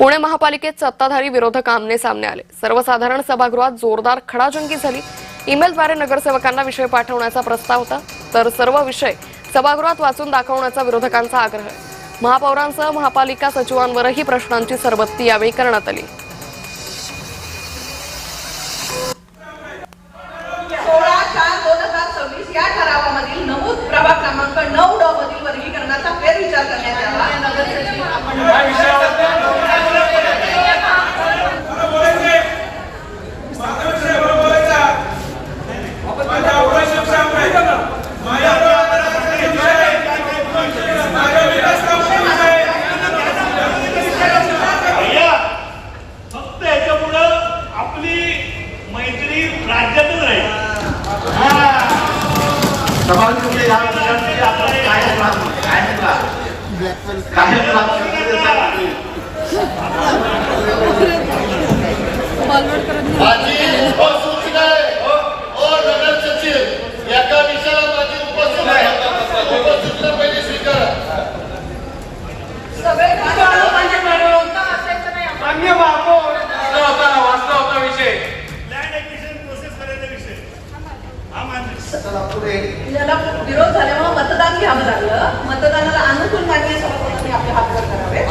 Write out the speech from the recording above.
पुणे महापालिकेत सत्ताधारी विरोधक आमने सामने आले। सर्वसाधारण सभागृहात जोरदार खडाजंगी झाली। ईमेलद्वारे नगरसेवकांना विषय पाठवण्याचा प्रस्ताव होता, तर सर्व विषय सभागृहात वाचून दाखवण्याचा विरोधकांचा आग्रह आहे। महापौरांसह महापालिका सचिवांवरही प्रश्नांची सरबत्ती यावेळी करण्यात आली। 16/4/2026 या ठरावामधील नमूद प्रभाग क्रमांक 9 मधील वर्गीकरणाचा फेरविचार करण्यात यावा। याला विरोध झाल्यामुळे मतदान घ्यावं लागलं। मतदानाला अनुकूल मान्य सभापतींनी आपले हात वर करावे।